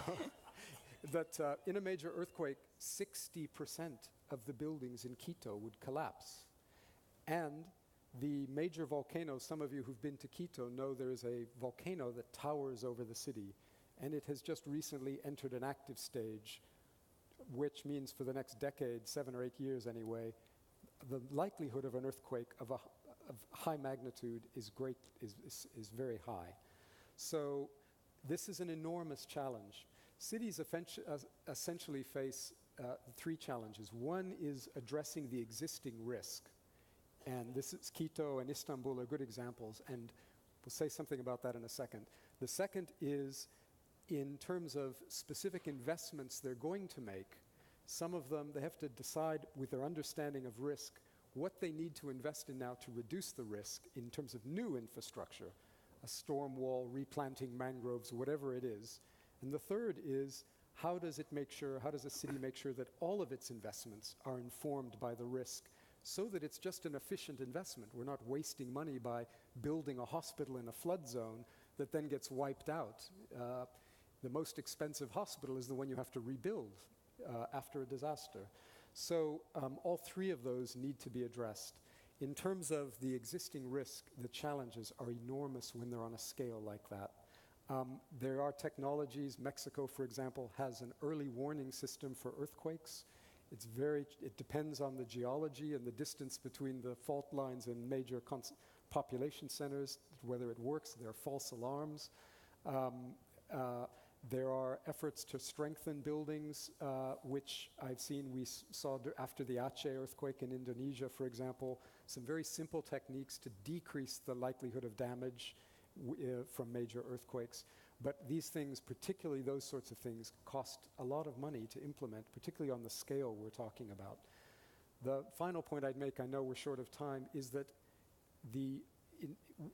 That in a major earthquake, 60% of the buildings in Quito would collapse. And the major volcano, some of you who've been to Quito know there is a volcano that towers over the city, and it has just recently entered an active stage, which means for the next decade, 7 or 8 years anyway, the likelihood of an earthquake of high magnitude is very high. So this is an enormous challenge. Cities essentially face 3 challenges. One is addressing the existing risk. And this is Quito and Istanbul are good examples, and we'll say something about that in a second. The second is, in terms of specific investments they're going to make, some of them, they have to decide with their understanding of risk what they need to invest in now to reduce the risk in terms of new infrastructure, a storm wall, replanting mangroves, whatever it is. And the third is, how does a city make sure that all of its investments are informed by the risk, so that it's just an efficient investment? We're not wasting money by building a hospital in a flood zone that then gets wiped out. The most expensive hospital is the one you have to rebuild after a disaster. So all 3 of those need to be addressed. In terms of the existing risk, the challenges are enormous when they're on a scale like that. There are technologies. Mexico, for example, has an early warning system for earthquakes. It depends on the geology and the distance between the fault lines and major population centers, whether it works. There are false alarms. There are efforts to strengthen buildings, which I've seen. We saw after the Aceh earthquake in Indonesia, for example, some very simple techniques to decrease the likelihood of damage from major earthquakes. But these things, particularly those sorts of things, cost a lot of money to implement, particularly on the scale we're talking about. The final point I'd make, I know we're short of time, is that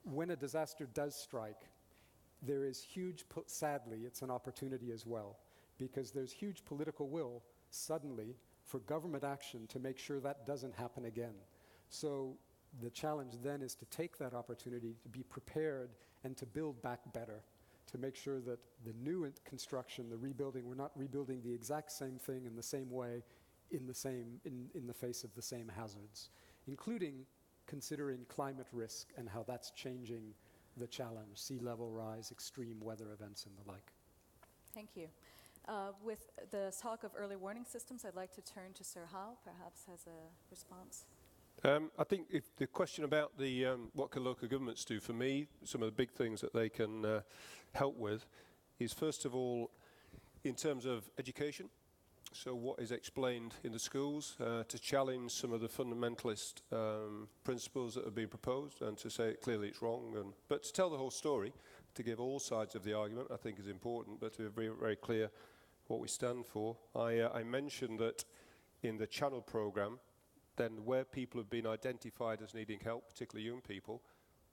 when a disaster does strike, there is sadly, it's an opportunity as well, because there's huge political will suddenly for government action to make sure that doesn't happen again. So the challenge then is to take that opportunity to be prepared and to build back better, to make sure that the new construction, the rebuilding, we're not rebuilding the exact same thing in the same way in the face of the same hazards, including considering climate risk and how that's changing the challenge, sea level rise, extreme weather events, and the like. Thank you. With the talk of early warning systems, I'd like to turn to Sir Hal, perhaps has a response. I think if the question about what can local governments do, for me, some of the big things that they can help with is, first of all, in terms of education. So what is explained in the schools, to challenge some of the fundamentalist principles that have been proposed and to say clearly it's wrong. But to tell the whole story, to give all sides of the argument, I think is important, but to be very, very clear what we stand for. I mentioned that in the Channel programme, then where people have been identified as needing help, particularly young people,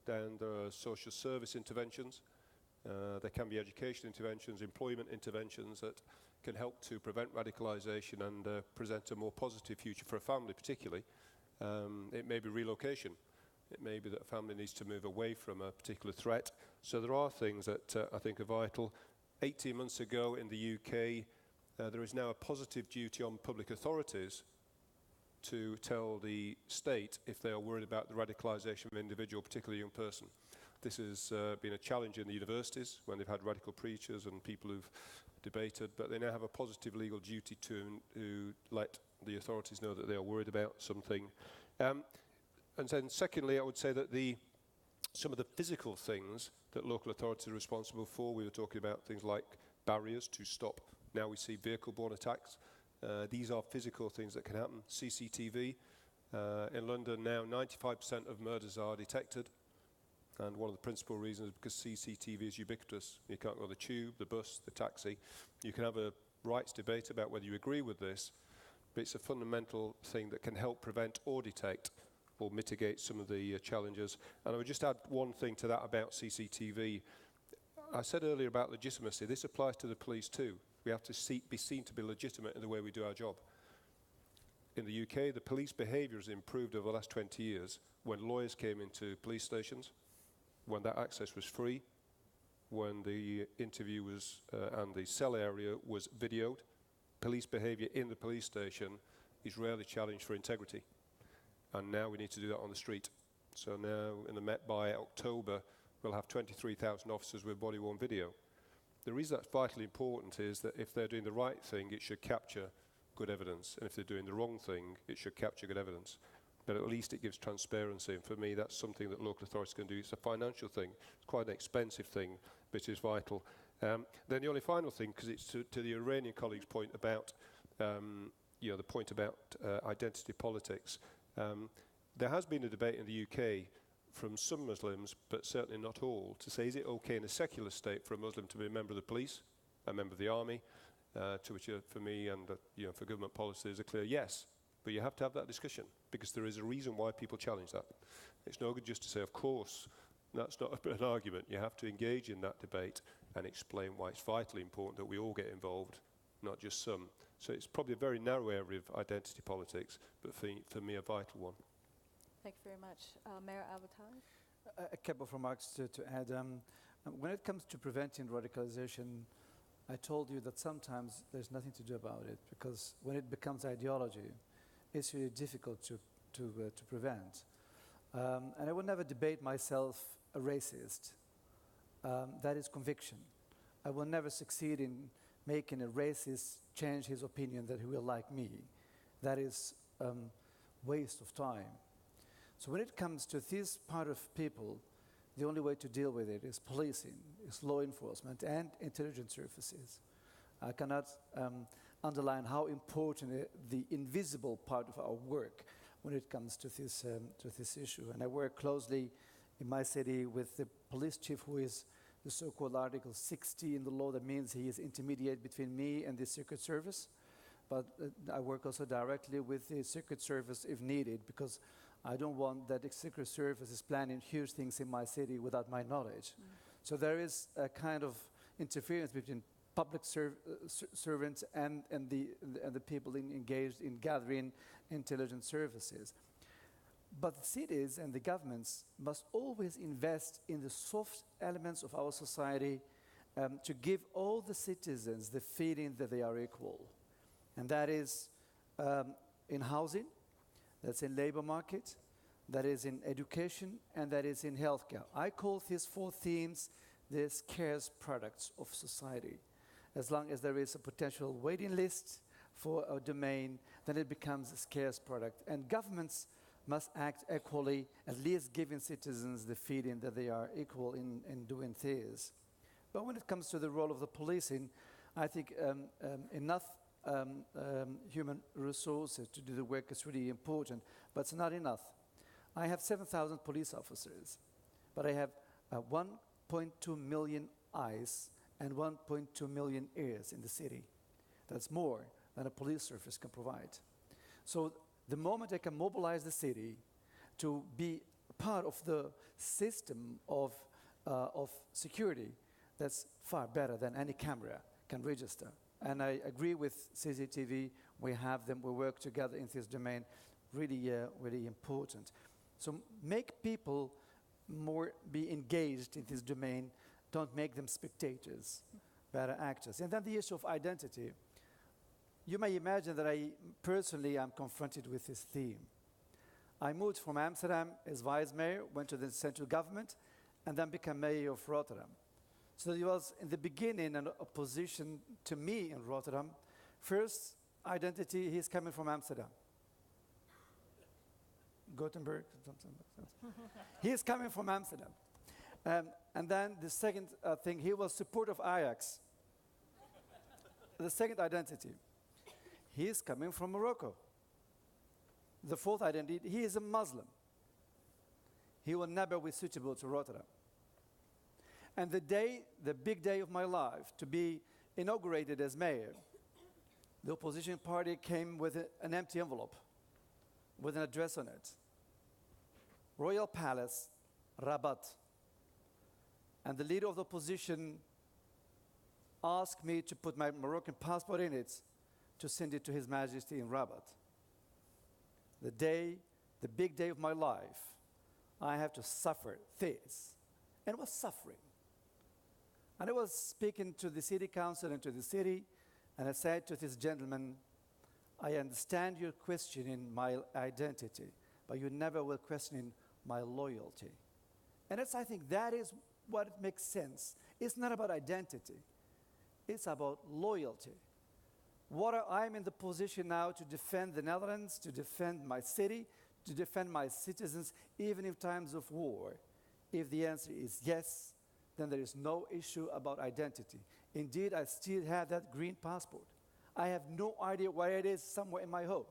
then there are social service interventions. There can be education interventions, employment interventions that can help to prevent radicalisation and present a more positive future for a family particularly. It may be relocation. It may be that a family needs to move away from a particular threat. So there are things that I think are vital. 18 months ago in the UK, there is now a positive duty on public authorities to tell the state if they are worried about the radicalisation of an individual, particularly a young person. This has been a challenge in the universities when they've had radical preachers and people who've debated, but they now have a positive legal duty to let the authorities know that they are worried about something. And then secondly, I would say that some of the physical things that local authorities are responsible for, we were talking about things like barriers to stop. Now we see vehicle-borne attacks. These are physical things that can happen. CCTV. In London now, 95% of murders are detected. And one of the principal reasons is because CCTV is ubiquitous. You can't go on the tube, the bus, the taxi. You can have a rights debate about whether you agree with this, but it's a fundamental thing that can help prevent or detect or mitigate some of the challenges. And I would just add one thing to that about CCTV. I said earlier about legitimacy. This applies to the police too. We have to be seen to be legitimate in the way we do our job. In the UK, the police behaviour has improved over the last 20 years when lawyers came into police stations, when that access was free, when the interview was and the cell area was videoed. Police behaviour in the police station is rarely challenged for integrity. And now we need to do that on the street. So now, by October, we'll have 23,000 officers with body-worn video. The reason that's vitally important is that if they're doing the right thing, it should capture good evidence. And if they're doing the wrong thing, it should capture good evidence. But at least it gives transparency. And for me, that's something that local authorities can do. It's a financial thing. It's quite an expensive thing, but it's vital. Then the only final thing, because it's to the Iranian colleague's point about, the point about identity politics. There has been a debate in the UK from some Muslims, but certainly not all, to say, is it okay in a secular state for a Muslim to be a member of the police, a member of the army, to which for me and for government policy is a clear yes. But you have to have that discussion, because there is a reason why people challenge that. It's no good just to say, of course, that's not an argument. You have to engage in that debate and explain why it's vitally important that we all get involved, not just some. So it's probably a very narrow area of identity politics, but for me a vital one. Thank you very much. Mayor Abutai? A couple of remarks to add. When it comes to preventing radicalization, I told you that sometimes there's nothing to do about it, because when it becomes ideology, it's really difficult to prevent. And I would never debate myself a racist. That is conviction. I will never succeed in making a racist change his opinion that he will like me. That is waste of time. So when it comes to this part of people, the only way to deal with it is policing, is law enforcement and intelligence services. I cannot underline how important the invisible part of our work when it comes to this issue. And I work closely in my city with the police chief, who is the so-called Article 60 in the law. That means he is intermediate between me and the Secret Service. But I work also directly with the Secret Service if needed, because I don't want that the Secret Service is planning huge things in my city without my knowledge. So there is a kind of interference between public servants and the people engaged in gathering intelligence services. But the cities and the governments must always invest in the soft elements of our society to give all the citizens the feeling that they are equal. And that is in housing, that's in labor market, that is in education, and that is in healthcare. I call these 4 themes the scarce products of society. As long as there is a potential waiting list for a domain, then it becomes a scarce product. And governments must act equally, at least giving citizens the feeling that they are equal in doing things. But when it comes to the role of the policing, I think enough human resources to do the work is really important, but it's not enough. I have 7,000 police officers, but I have 1.2 million eyes and 1.2 million ears in the city. That's more than a police service can provide. So the moment I can mobilize the city to be part of the system of security, that's far better than any camera can register. And I agree with CCTV. We have them, we work together in this domain, really important. So make people more be engaged in this domain, don't make them spectators, better actors. And then the issue of identity. You may imagine that I personally am confronted with this theme. I moved from Amsterdam as vice mayor, went to the central government, and then became mayor of Rotterdam. So there was, in the beginning, an opposition to me in Rotterdam. First, identity, he's coming from Amsterdam. Gothenburg, he is coming from Amsterdam. And then the second thing, he was support of Ajax. The second identity, he is coming from Morocco. The fourth identity, he is a Muslim. He will never be suitable to Rotterdam. And the big day of my life, to be inaugurated as mayor, the opposition party came with an empty envelope with an address on it. Royal Palace, Rabat. And the leader of the opposition asked me to put my Moroccan passport in it to send it to His Majesty in Rabat. The big day of my life, I have to suffer this. And it was suffering. And I was speaking to the city council and to the city, and I said to this gentleman, I understand you're questioning my identity, but you never will question my loyalty. And I think that is what makes sense. It's not about identity. It's about loyalty. I'm in the position now to defend the Netherlands, to defend my city, to defend my citizens, even in times of war. If the answer is yes, then there is no issue about identity. Indeed, I still have that green passport. I have no idea where it is, somewhere in my home.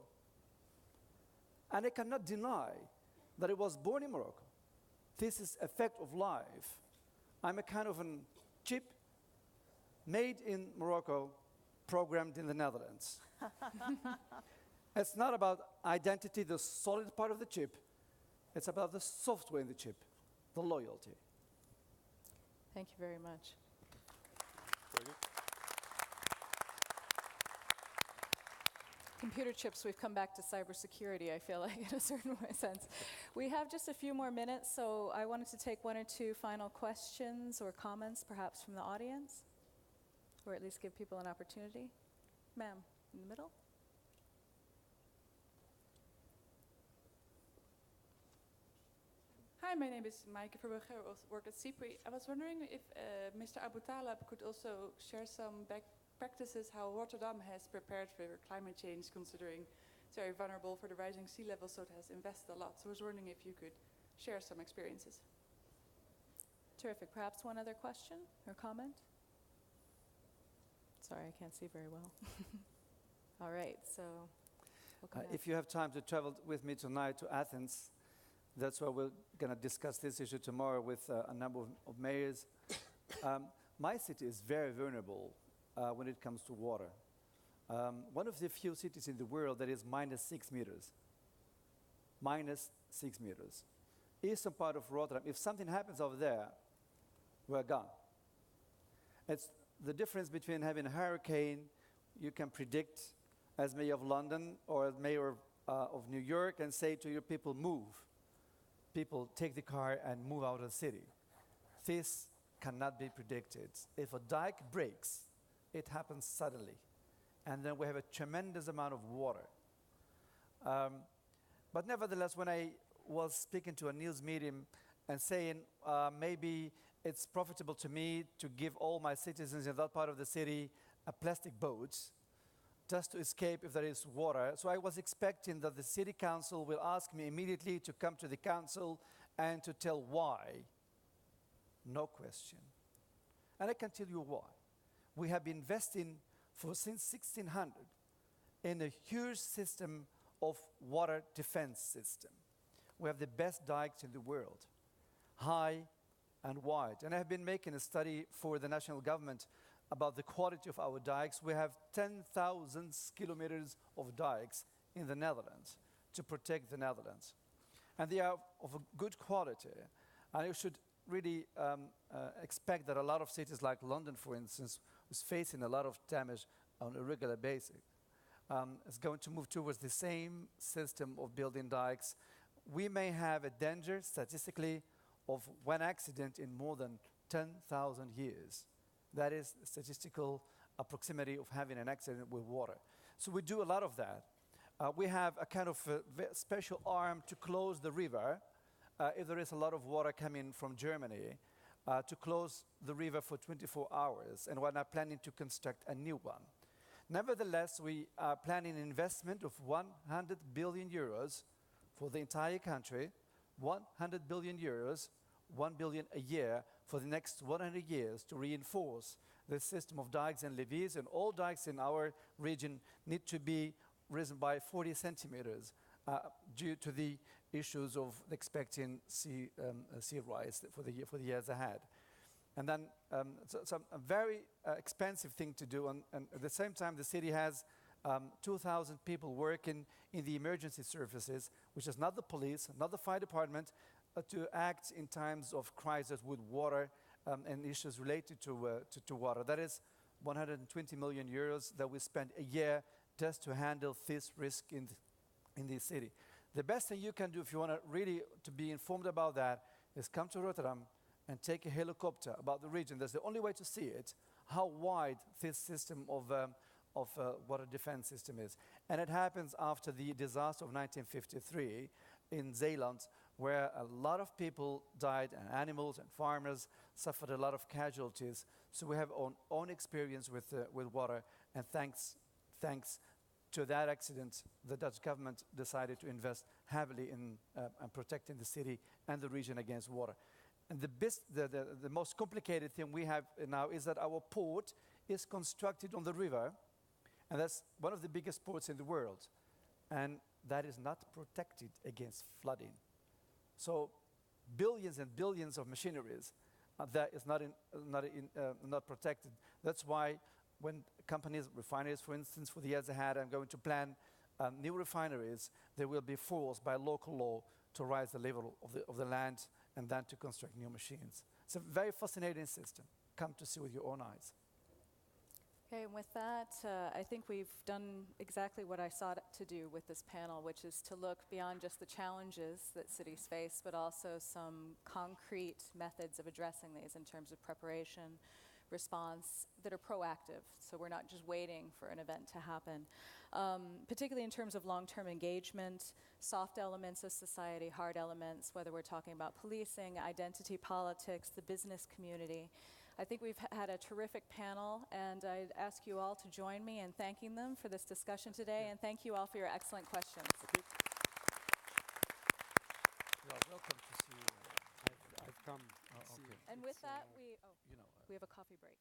And I cannot deny that I was born in Morocco. This is a fact of life. I'm a kind of a chip made in Morocco, programmed in the Netherlands. It's not about identity, the solid part of the chip. It's about the software in the chip, the loyalty. Thank you very much. Very good. Computer chips, we've come back to cybersecurity, I feel like, in a certain sense. We have just a few more minutes, so I wanted to take 1 or 2 final questions or comments, perhaps from the audience, or at least give people an opportunity. Ma'am, in the middle. Hi, Hi, my name is Maaike Verbrugge. I also work at CIPRI. I was wondering if Mr. Abu Talab could also share some practices how Rotterdam has prepared for climate change, considering it's very vulnerable for the rising sea level, so it has invested a lot. So I was wondering if you could share some experiences. Terrific. Perhaps one other question or comment? Sorry, I can't see very well. All right, so we'll come If you have time to travel with me tonight to Athens, that's where we're going to discuss this issue tomorrow with a number of mayors. My city is very vulnerable when it comes to water. One of the few cities in the world that is minus 6 meters. Minus 6 meters. Eastern part of Rotterdam, if something happens over there, we're gone. It's the difference between having a hurricane you can predict as mayor of London or as mayor of New York and say to your people, move. People take the car and move out of the city. This cannot be predicted. If a dike breaks, it happens suddenly. And then we have a tremendous amount of water. But nevertheless, when I was speaking to a news medium and saying maybe it's profitable to me to give all my citizens in that part of the city a plastic boat just to escape if there is water. So I was expecting that the city council will ask me immediately to come to the council and to tell why. No question. And I can tell you why. We have been investing since 1600 in a huge system of water defense system. We have the best dikes in the world, high and wide. And I have been making a study for the national government about the quality of our dikes. We have 10,000 kilometers of dikes in the Netherlands to protect the Netherlands. And they are of a good quality. And you should really expect that a lot of cities like London, for instance, is facing a lot of damage on a regular basis. Is going to move towards the same system of building dikes. We may have a danger, statistically, of one accident in more than 10,000 years. That is the statistical proximity of having an accident with water. So we do a lot of that. We have a kind of special arm to close the river if there is a lot of water coming from Germany, to close the river for 24 hours. And we're now planning to construct a new one. Nevertheless, we are planning an investment of 100 billion euros for the entire country, 100 billion euros, 1 billion a year for the next 100 years to reinforce the system of dikes and levees. And all dikes in our region need to be risen by 40 centimeters due to the issues of expecting sea rise for the years ahead. And then so a very expensive thing to do. And at the same time, the city has 2,000 people working in the emergency services, which is not the police, not the fire department, to act in times of crisis with water and issues related to water. That is 120 million euros that we spend a year just to handle this risk in the city. The best thing you can do if you want to really to be informed about that is come to Rotterdam and take a helicopter about the region. That's the only way to see it, how wide this system of water defense system is. And it happens after the disaster of 1953 in Zeeland, where a lot of people died and animals and farmers suffered a lot of casualties. So we have our own experience with water, and thanks to that accident, the Dutch government decided to invest heavily in protecting the city and the region against water. And the most complicated thing we have now is that our port is constructed on the river, and that's one of the biggest ports in the world. And that is not protected against flooding. So billions and billions of machineries that is not protected. That's why when companies, refineries, for instance, for the years ahead, are going to plan new refineries, they will be forced by local law to raise the level of the land and then to construct new machines. It's a very fascinating system. Come to see with your own eyes. Okay, and with that, I think we've done exactly what I sought to do with this panel, which is to look beyond just the challenges that cities face, but also some concrete methods of addressing these in terms of preparation, response that are proactive, so we're not just waiting for an event to happen. Particularly in terms of long-term engagement, soft elements of society, hard elements, whether we're talking about policing, identity politics, the business community. I think we've had a terrific panel, and I'd ask you all to join me in thanking them for this discussion today, and thank you all for your excellent questions. You are welcome to see you. I've come. And with that, we have a coffee break.